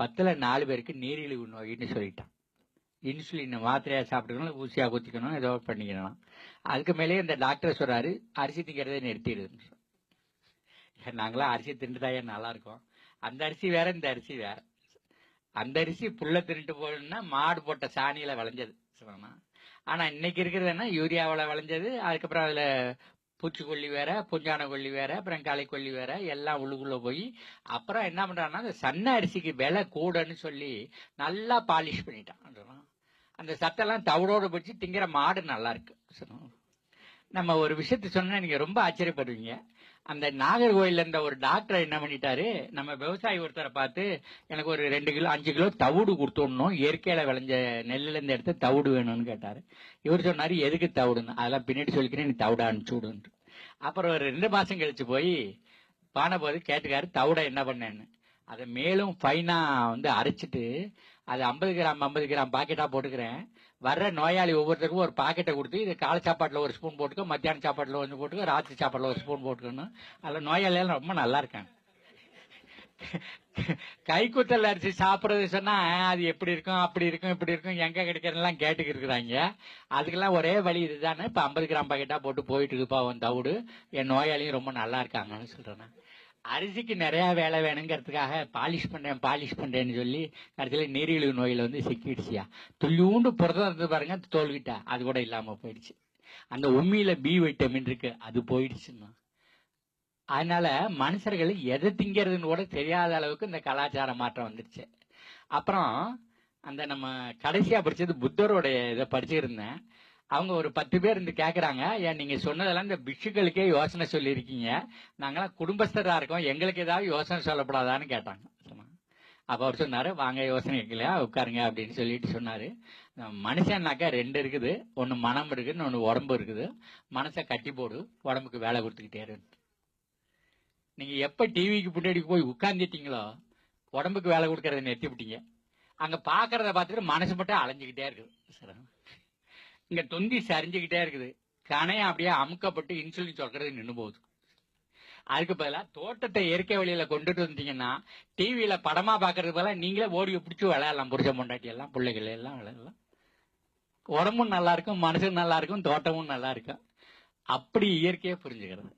10ல் 4 பேருக்கு நீரிழிவு நோயின்னு சொல்லிட்டான். இன்சுலின் மாத்திரையா சாப்பிட்டுக்கணும், ஊசியா குத்திக்கணும், ஏதோ பண்ணிக்கணும். அதுக்கு மேலேயே இந்த டாக்டர் சொல்றாரு, அரிசி திங்கிறதே நிறுத்திடுதுன்னு. நாங்களாம் அரிசி தின்னுதாயே நல்லா இருக்கும். அந்த அரிசி வேற, இந்த அரிசி வேற. அந்த அரிசி புல்ல தின்னுட்டு போகணும்னா மாடு போட்ட சாணியில விளைஞ்சது சொன்னா. ஆனா இன்னைக்கு இருக்கிறது என்ன, யூரியாவில் விளைஞ்சது. அதுக்கப்புறம் அதுல பூச்சிக்கொல்லி வேற, பூஞ்சான கொல்லி வேற, அப்புறம் களைக்கொல்லி வேற, எல்லாம் உள்ளுக்குள்ள போய் அப்புறம் என்ன பண்றான்னா அந்த சன்ன அரிசிக்கு விலை கூடன்னு சொல்லி நல்லா பாலிஷ் பண்ணிட்டான். அந்த சத்தெல்லாம் தவிடோடு பிடிச்சி திங்கிற மாடு நல்லா இருக்கு. நம்ம ஒரு விஷயத்த சொன்னா நீங்க ரொம்ப ஆச்சரியப்படுவீங்க. அந்த நாகர்கோயில்ல இருந்த ஒரு டாக்டர் என்ன பண்ணிட்டாரு, நம்ம விவசாயி ஒருத்தரை பார்த்து எனக்கு ஒரு 2 கிலோ 5 கிலோ தவிடு கொடுத்துடணும், இயற்கையில விளைஞ்ச நெல்லுல இருந்து எடுத்து தவிடு வேணும்னு கேட்டாரு. இவர் சொன்னாரு, எதுக்கு தவிடுன்னு? அதெல்லாம் பின்னாடி சொல்லிக்கிறேன், நீ தவிட அனுப்பிச்சு விடுன்னு. அப்புறம் ஒரு 2 மாசம் கழிச்சு போய் பானை போது கேட்டுக்காரு, தவிட என்ன பண்ணேன்னு. அதை மேலும் ஃபைனா அரைச்சிட்டு அது 50 கிராம் 50 கிராம் பாக்கெட்டா போட்டுக்கிறேன். வர்ற நோயாளி ஒவ்வொருத்தருக்கும் ஒரு பாக்கெட்டை கொடுத்து, இது காலை சாப்பாட்டுல ஒரு ஸ்பூன் போட்டுக்கோ, மத்தியான சாப்பாட்டுல கொஞ்சம் போட்டுக்கோ, ராத்திரி சாப்பாட்டுல ஒரு ஸ்பூன் போட்டுக்கணும். அதுல நோயாளியெல்லாம் ரொம்ப நல்லா இருக்காங்க. கைக்குத்தல் அரிசி சாப்பிடுறது சொன்னா அது எப்படி இருக்கும், அப்படி இருக்கும், இப்படி இருக்கும், எங்க கிடைக்கிறதெல்லாம் கேட்டுக்கு இருக்கிறாங்க. அதுக்கெல்லாம் ஒரே வழி இதுதானே. இப்ப 50 கிராம் பாக்கெட்டா போட்டு போயிட்டு இருக்குப்பா உன் தவிடு, என் நோயாளியும் ரொம்ப நல்லா இருக்காங்கன்னு சொல்றேன். அரிசிக்கு நிறைய வேலை வேணுங்கிறதுக்காக பாலிஷ் பண்றேன்னு சொல்லி கடைசியில் நீரிழிவு நோயில சிக்கிடுச்சியா. துள்ளியூண்டு புரதம் இருந்து பாருங்க, தோல்விட்டா அது கூட இல்லாம போயிடுச்சு. அந்த உண்மையில பி வைட்டமின் இருக்கு, அது போயிடுச்சுன்னா. அதனால மனுஷர்கள் எதை திங்கிறதுன்னு கூட தெரியாத அளவுக்கு இந்த கலாச்சார மாற்றம் வந்துருச்சு. அப்புறம் அந்த நம்ம கடைசியா படிச்சது புத்தருடைய இதை படிச்சிருந்தேன். அவங்க ஒரு 10 பேர் கேட்கறாங்க, ஏன் நீங்க சொன்னதெல்லாம் இந்த பிக்ஷுக்களுக்கே யோசனை சொல்லியிருக்கீங்க, நாங்களாம் குடும்பஸ்தரா இருக்கோம், எங்களுக்கு ஏதாவது யோசனை சொல்லப்படாதான்னு கேட்டாங்க. அப்ப அவர் சொன்னாரு, வாங்க யோசனை இல்லையா, உட்காருங்க அப்படின்னு சொல்லிட்டு சொன்னாரு. மனுஷன்னாக்கா 2 இருக்குது, ஒன்னு மனம் இருக்குது, ஒன்னு உடம்பு இருக்குது. மனசை கட்டி போடு, உடம்புக்கு வேலை கொடுத்துக்கிட்டே இருக்கு. நீங்க எப்ப டிவிக்கு பின்னாடி போய் உட்கார்ந்துட்டீங்களோ உடம்புக்கு வேலை கொடுக்கறத நிறுத்தி விட்டீங்க. அங்க பாக்குறத பார்த்துட்டு மனசு மட்டும் அலைஞ்சுக்கிட்டே இருக்குது. இங்க தொந்தி சரிஞ்சுக்கிட்டே இருக்குது, கணையம் அப்படியே அமுக்கப்பட்டு இன்சுலின் சொல்றது நின்று போகுது. அதுக்கு பதிலாக தோட்டத்தை இயற்கை வழியில கொண்டுட்டு வந்தீங்கன்னா டிவியில படமா பாக்குறது போல நீங்களே ஓடி பிடிச்சி விளையாடலாம். புருஷ பொண்டாட்டி எல்லாம் பிள்ளைகள் எல்லாம் விளையாடலாம். உடம்பும் நல்லா இருக்கும், மனசும் நல்லா இருக்கும், தோட்டமும் நல்லா இருக்கும். அப்படி இயற்கையை புரிஞ்சுக்கிறது.